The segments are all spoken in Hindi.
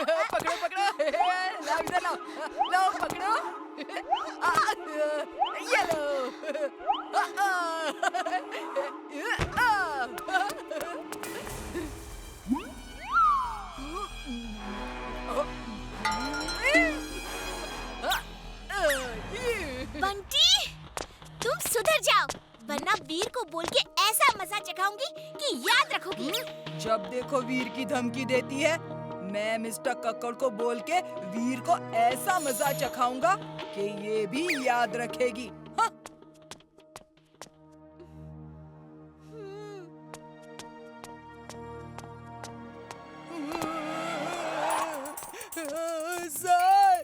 पकड़ो पकड़ो, लाओ इधर लाओ, लाओ पकड़ो, ये लो। बंटी, तुम सुधर जाओ, वरना वीर को बोल के ऐसा मजा चखाऊंगी कि याद रखोगी। जब देखो वीर की धमकी देती है, मैं मिस्टर कक्कड़ को बोल के वीर को ऐसा मजा चखाऊंगा कि ये भी याद रखेगी। हाँ? सर,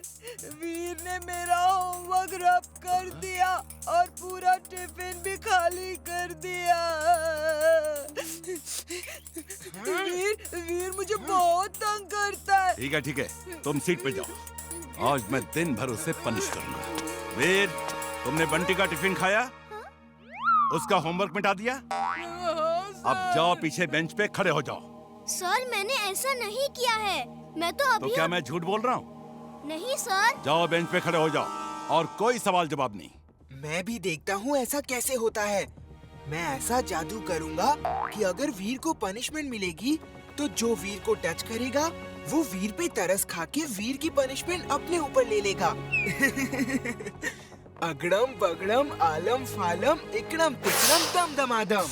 वीर ने मेरा होमवर्क रब कर दिया और पूरा टिफिन भी खाली कर दिया। वीर मुझे बहुत तंग करता है। ठीक है, तुम सीट पे जाओ। आज मैं दिन भर उसे पनिश करूंगा। वीर, तुमने बंटी का टिफिन खाया? उसका होमवर्क मिटा दिया? अब जाओ, पीछे बेंच पे खड़े हो जाओ। सर, मैंने ऐसा नहीं किया है। मैं तो अभी। तो क्या मैं झूठ बोल रहा हूँ? नहीं सर। जाओ, बेंच पे खड़े हो जाओ और कोई सवाल जवाब नहीं। मैं भी देखता हूँ ऐसा कैसे होता है। मैं ऐसा जादू करूँगा कि अगर वीर को पनिशमेंट मिलेगी तो जो वीर को टच करेगा वो वीर पे तरस खा के वीर की पनिशमेंट अपने ऊपर ले लेगा। अगड़म बगड़म आलम फालम इकड़म तिकड़म दम दमादम।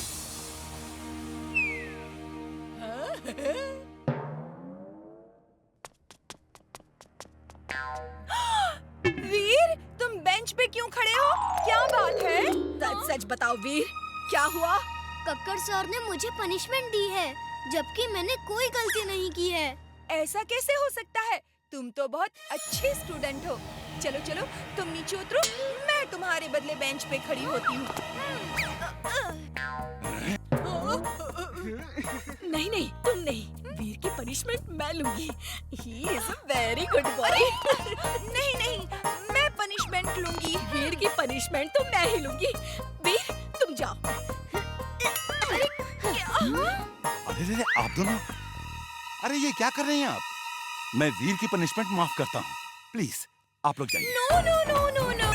वीर, तुम बेंच पे क्यों खड़े हो? क्या बात है? सच बताओ वीर, क्या हुआ? कक्कड़ सर ने मुझे पनिशमेंट दी है, जबकि मैंने कोई गलती नहीं की है। ऐसा कैसे हो सकता है? तुम तो बहुत अच्छे स्टूडेंट हो। चलो चलो, तुम नीचे उतरो, मैं तुम्हारे बदले बेंच पे खड़ी होती हूँ। नहीं नहीं, तुम नहीं, वीर की पनिशमेंट मैं लूंगी। He is a very good boy। नहीं नहीं, मैं पनिशमेंट लूंगी। वीर की पनिशमेंट तो मैं ही लूंगी। वीर, तुम जाओ। अरे अरे आप दोनों, अरे ये क्या कर रहे हैं आप? मैं वीर की पनिशमेंट माफ करता हूँ, प्लीज आप लोग जाइए। No no no no no.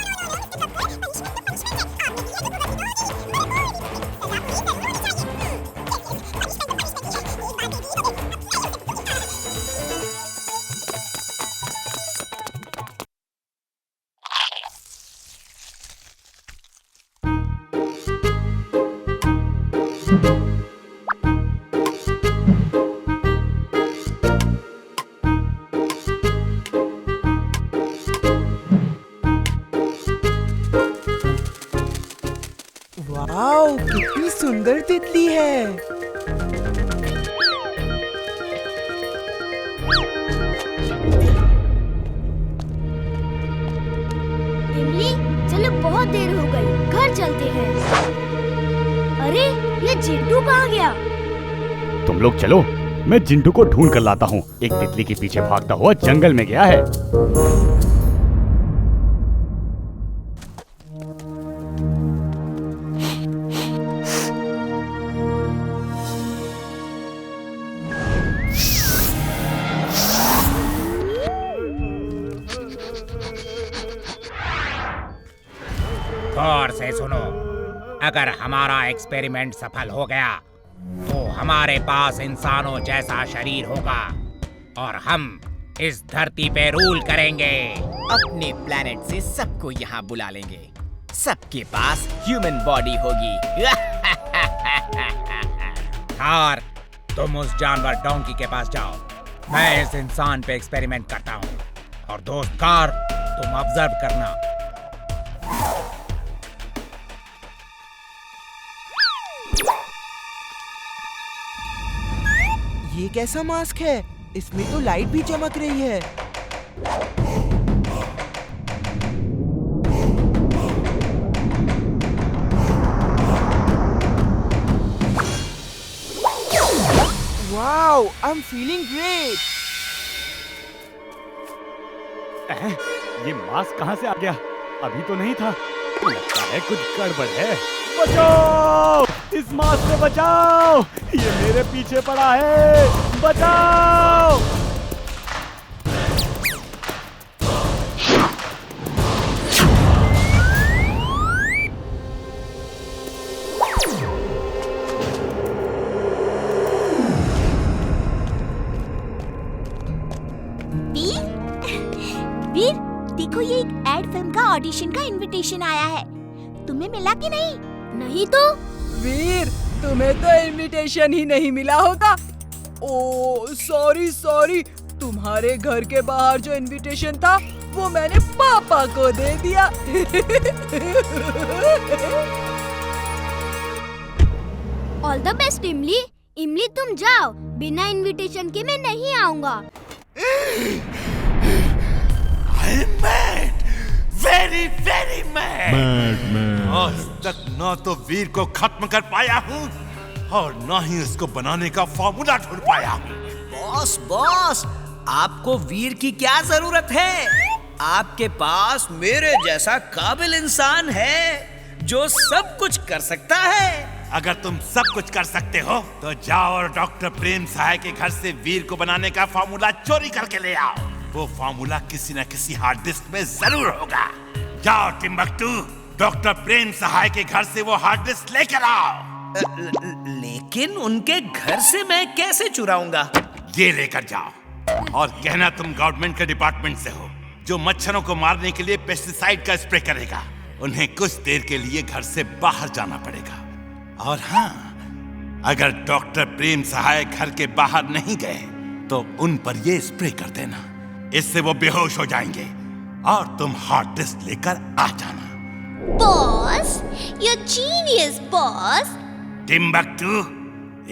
Wow, कितनी सुंदर तितली है। इमली, चलो बहुत देर हो गई, घर चलते हैं। अरे, ये जिंटू कहाँ गया? तुम लोग चलो, मैं जिंटू को ढूंढ कर लाता हूँ। एक तितली के पीछे भागता हुआ जंगल में गया है। गौर से सुनो, अगर हमारा एक्सपेरिमेंट सफल हो गया तो हमारे पास इंसानों जैसा शरीर होगा और हम इस धरती पे रूल करेंगे। अपने प्लेनेट से सबको यहाँ बुला लेंगे, सबके पास ह्यूमन बॉडी होगी। थार, तुम उस जानवर डोंकी के पास जाओ, मैं इस इंसान पे एक्सपेरिमेंट करता हूँ। और दोस्त कार, तुम ऑब्जर्व करना। ये कैसा मास्क है? इसमें तो लाइट भी चमक रही है। Wow, I am feeling great. ये मास्क कहाँ से आ गया? अभी तो नहीं था। लगता है कुछ गड़बड़ है। बचाओ! इस मास्क से बचाओ! ये मेरे पीछे पड़ा है। बचाओ! ऑडिशन का इनविटेशन आया है। तुम्हें मिला कि नहीं? नहीं तो? वीर, तुम्हें तो इनविटेशन ही नहीं मिला होगा। ओ सॉरी, तुम्हारे घर के बाहर जो इनविटेशन था वो मैंने पापा को दे दिया। ऑल द बेस्ट इमली। इमली तुम जाओ, बिना इनविटेशन के मैं नहीं आऊंगा। very mad। आज तक ना तो वीर को खत्म कर पाया हूँ और ना ही उसको बनाने का फॉर्मूला ढूंढ पाया हूँ। बॉस, आपको वीर की क्या जरूरत है? आपके पास मेरे जैसा काबिल इंसान है जो सब कुछ कर सकता है। अगर तुम सब कुछ कर सकते हो तो जाओ और डॉक्टर प्रेम सहाय के घर से वीर को बनाने का फॉर्मूला चोरी करके ले आओ। वो फॉर्मूला किसी न किसी हार्ड डिस्क में जरूर होगा। जाओ टिम्बकटू, डॉक्टर प्रेम सहाय के घर से वो हार्ड डिस्क लेकर आओ। लेकिन उनके घर से मैं कैसे चुराऊंगा? ये लेकर जाओ और कहना तुम गवर्नमेंट के डिपार्टमेंट से हो जो मच्छरों को मारने के लिए पेस्टिसाइड का स्प्रे करेगा। उन्हें कुछ देर के लिए घर से बाहर जाना पड़ेगा। और हाँ, अगर डॉक्टर प्रेम सहाय घर के बाहर नहीं गए तो उन पर ये स्प्रे कर देना। इससे वो बेहोश हो जाएंगे और तुम हार्ड डिस्क लेकर आ जाना। Boss, you're genius, boss. Timbuktu,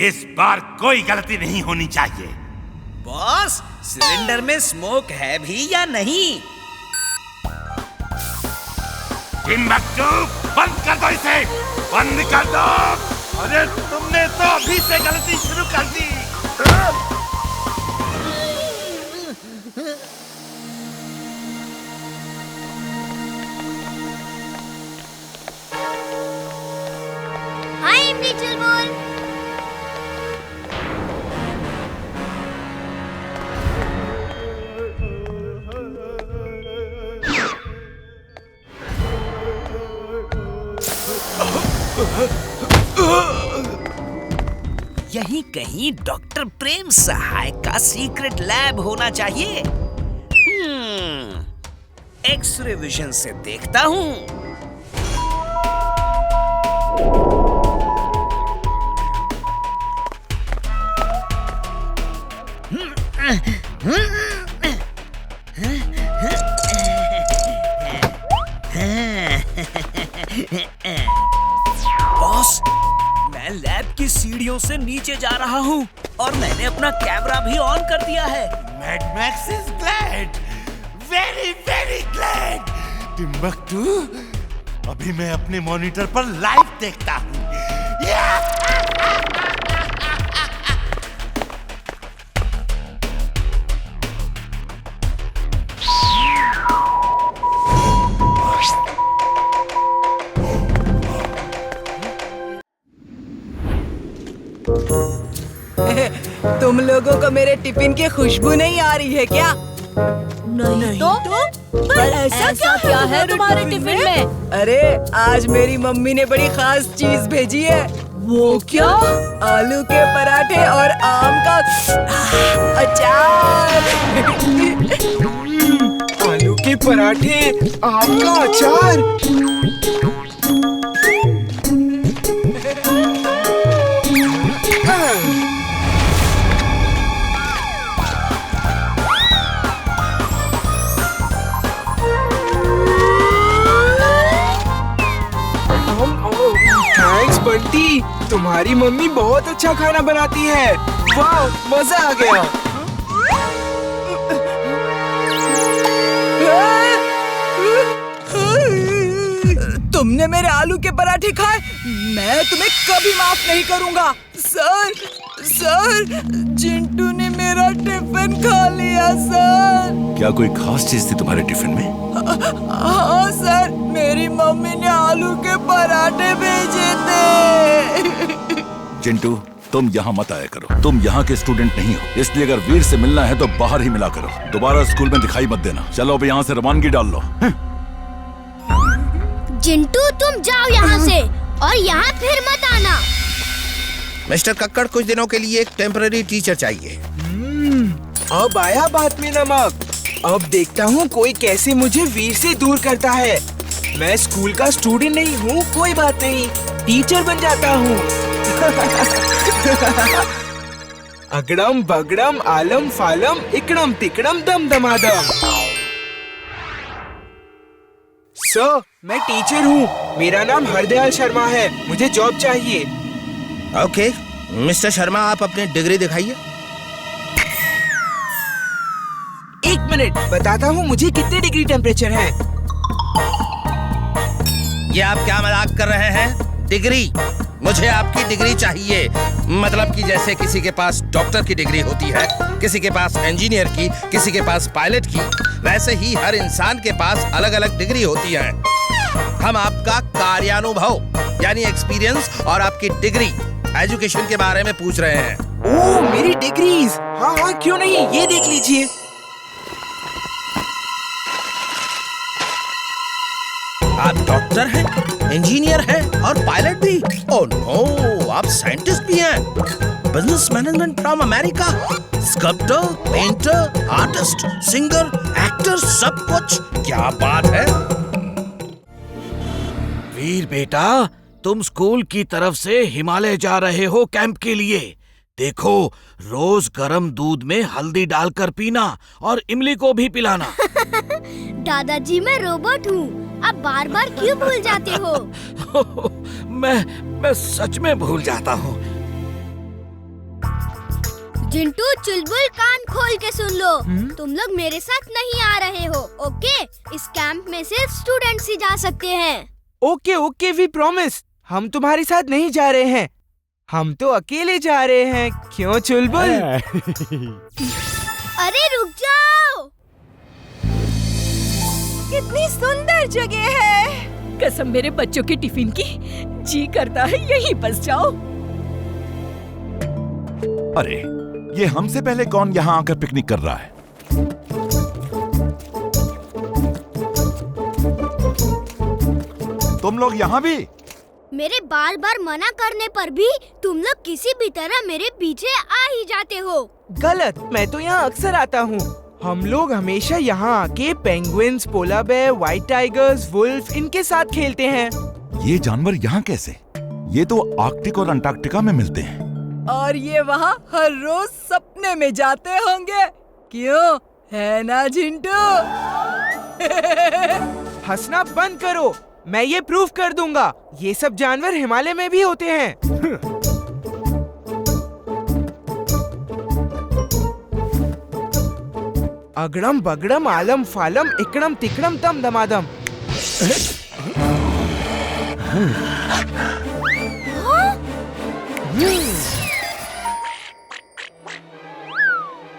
इस बार कोई गलती नहीं होनी चाहिए। बॉस, सिलेंडर में स्मोक है भी या नहीं? टिम्बकटू, बंद कर दो इसे, बंद कर दो। अरे तुमने तो अभी से गलती शुरू कर दी। हाय इमली चुलबुल। यहीं कहीं डॉक्टर प्रेम सहाय का सीक्रेट लैब होना चाहिए। एक्सरे विजन से देखता हूँ। बॉस, मैं लैब की सीढ़ियों से नीचे जा रहा हूँ और मैंने अपना कैमरा भी ऑन कर दिया है। Mad max is glad, very glad. Timbuktu, अभी मैं अपने मॉनिटर पर लाइव देखता हूँ। तुम लोगों को मेरे टिफिन की खुशबू नहीं आ रही है क्या? नहीं तो? पर ऐसा क्या है तुम्हारे टिफिन में? अरे आज मेरी मम्मी ने बड़ी खास चीज भेजी है। वो क्या? आलू के पराठे और आम का अचार। आलू के पराठे, आम का अचार। थैंक्स बंटी, तुम्हारी मम्मी बहुत अच्छा खाना बनाती है। वाह, मजा आ गया। तुमने मेरे आलू के पराठे खाए, मैं तुम्हें कभी माफ नहीं करूंगा। सर, चिंटू ने मेरा टिफिन खा लिया सर। क्या कोई खास चीज थी तुम्हारे टिफिन में? हाँ सर, मेरी मम्मी ने आलू के पराठे भेजे थे। चिंटू, तुम यहाँ मत आया करो। तुम यहाँ के स्टूडेंट नहीं हो, इसलिए अगर वीर से मिलना है तो बाहर ही मिला करो। दोबारा स्कूल में दिखाई मत देना। चलो अब यहाँ से रवानगी डाल लो। चिंटू, तुम जाओ यहाँ से और यहाँ फिर मत आना। मिस्टर कक्कड़, कुछ दिनों के लिए एक टेम्पररी टीचर चाहिए। अब आया बात में नमक। अब देखता हूँ कोई कैसे मुझे वीर से दूर करता है। मैं स्कूल का स्टूडेंट नहीं हूँ, कोई बात नहीं, टीचर बन जाता हूँ। अगड़म बगड़म आलम फालम इकड़म तिकड़म दम दमादम। सर, मैं टीचर हूँ, मेरा नाम हरदयाल शर्मा है, मुझे जॉब चाहिए। ओके मिस्टर शर्मा, आप अपनी डिग्री दिखाइए। 1 मिनट, बताता हूँ मुझे कितने डिग्री टेम्परेचर है। ये आप क्या मजाक कर रहे हैं? डिग्री? मुझे आपकी डिग्री चाहिए। मतलब कि जैसे किसी के पास डॉक्टर की डिग्री होती है, किसी के पास इंजीनियर की, किसी के पास पायलट की, वैसे ही हर इंसान के पास अलग अलग डिग्री होती है। हम आपका कार्यानुभव यानी एक्सपीरियंस और आपकी डिग्री एजुकेशन के बारे में पूछ रहे हैं। ओह, मेरी डिग्रीज। हाँ हाँ, क्यों नहीं, ये देख लीजिए। आप डॉक्टर हैं, इंजीनियर हैं और पायलट भी। ओह नो, आप साइंटिस्ट भी हैं। Business management from America, sculptor, painter, artist, singer, actor, सब कुछ। क्या बात है। वीर बेटा, तुम स्कूल की तरफ से हिमालय जा रहे हो कैंप के लिए। देखो, रोज गर्म दूध में हल्दी डालकर पीना और इमली को भी पिलाना। दादाजी, मैं रोबोट हूँ, आप बार बार क्यों भूल जाते हो? मैं सच में भूल जाता हूँ। जिंटू, चुलबुल, कान खोल के सुन लो। तुम लोग मेरे साथ नहीं आ रहे हो, ओके? इस कैंप में सिर्फ स्टूडेंट्स ही जा सकते हैं। Okay okay, we promise. हम तुम्हारे साथ नहीं जा रहे हैं, हम तो अकेले जा रहे हैं। क्यों चुलबुल? अरे रुक जाओ, कितनी सुंदर जगह है। कसम मेरे बच्चों के टिफिन की, जी करता है यहीं बस जाओ। अरे, ये हमसे पहले कौन यहाँ आकर पिकनिक कर रहा है? तुम लोग यहाँ भी? मेरे बार बार मना करने पर भी तुम लोग किसी भी तरह मेरे पीछे आ ही जाते हो। गलत, मैं तो यहाँ अक्सर आता हूँ। हम लोग हमेशा यहाँ आके पेंगुइन्स, पोला बेयर, व्हाइट टाइगर्स, वुल्फ, इनके साथ खेलते हैं। ये जानवर यहाँ कैसे? ये तो आर्कटिक और अंटार्कटिका में मिलते हैं। और ये वहाँ हर रोज सपने में जाते होंगे, क्यों है ना जिंटू? हंसना बंद करो, मैं ये प्रूफ कर दूंगा। ये सब जानवर हिमालय में भी होते हैं। अगड़म बगड़म आलम फालम इकड़म तिकड़म तम दमादम।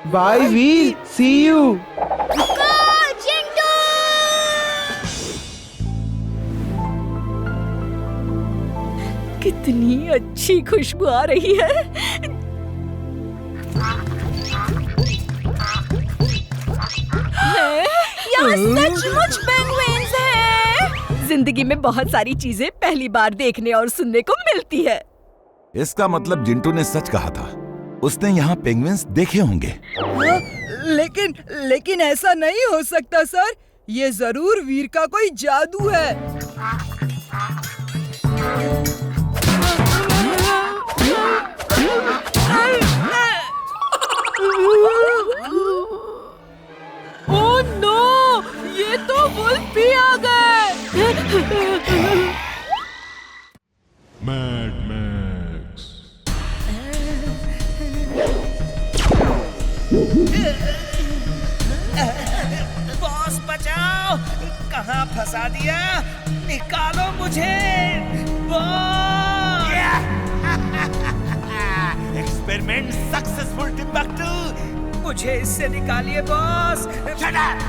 Bye Veer, C you. कितनी अच्छी खुशबू आ रही है। यहाँ सचमुच पेंगुइन्स हैं। जिंदगी में बहुत सारी चीजें पहली बार देखने और सुनने को मिलती है। इसका मतलब जिंटू ने सच कहा था, उसने यहाँ पेंगुइन्स देखे होंगे। लेकिन ऐसा नहीं हो सकता सर, ये जरूर वीर का कोई जादू है। ओह नो, ये तो वुल्फ भी आ गए। Mad max. बॉस बचाओ, कहाँ फंसा दिया? निकालो मुझे बॉस। Experiment successful Timbuktu. मुझे इससे निकालिए बॉस। Shut up!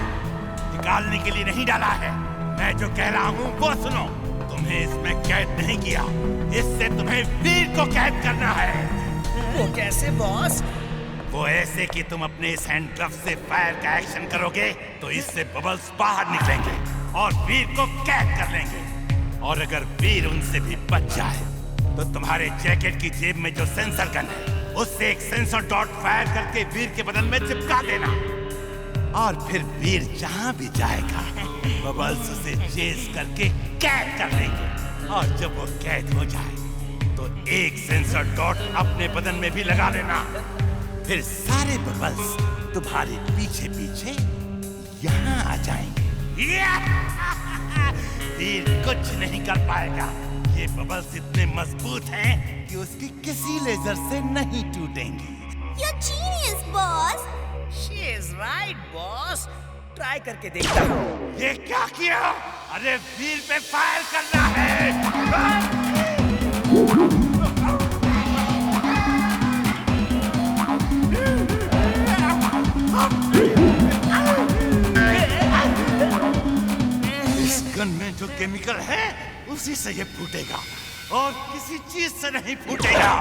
निकालने के लिए नहीं डाला है, मैं जो कह रहा हूँ वो सुनो। तुम्हें इसमें कैद नहीं किया, इससे तुम्हें वीर को कैद करना है। वो कैसे बॉस? वो ऐसे कि तुम अपने इस हैंड ग्लव से फायर का एक्शन करोगे तो इससे बबल्स बाहर निकलेंगे और वीर को कैद कर लेंगे। और अगर वीर उनसे भी बच जाए तो तुम्हारे जैकेट की जेब में जो सेंसर गन है उससे एक सेंसर डॉट फायर करके वीर के बदन में चिपका देना। और फिर वीर जहाँ भी जाएगा बबल्स उसे चेस करके कैद कर लेंगे। और जब वो कैद हो जाए तो एक सेंसर डॉट अपने बदन में भी लगा लेना। फिर सारे बबल्स तुम्हारे पीछे पीछे यहाँ आ जाएंगे। वीर कुछ नहीं कर पाएगा। ये बबल्स इतने मजबूत हैं कि उसकी किसी लेजर से नहीं टूटेंगी। You're genius, boss. She is right, boss. Try करके देखता हूँ। ये क्या किया? अरे वीर पे फायर करना है। इस गन में जो केमिकल है उसी से ये फूटेगा और किसी चीज से नहीं फूटेगा।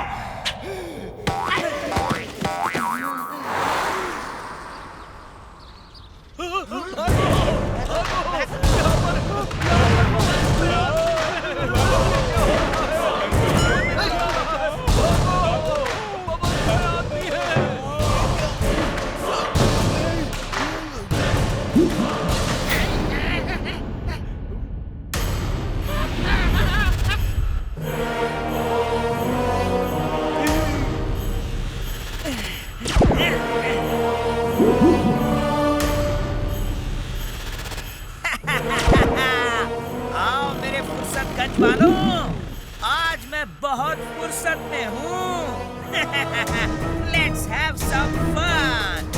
आओ मेरे फुर्सत गंज वालों, आज मैं बहुत फुर्सत में हूँ। Let's have some fun.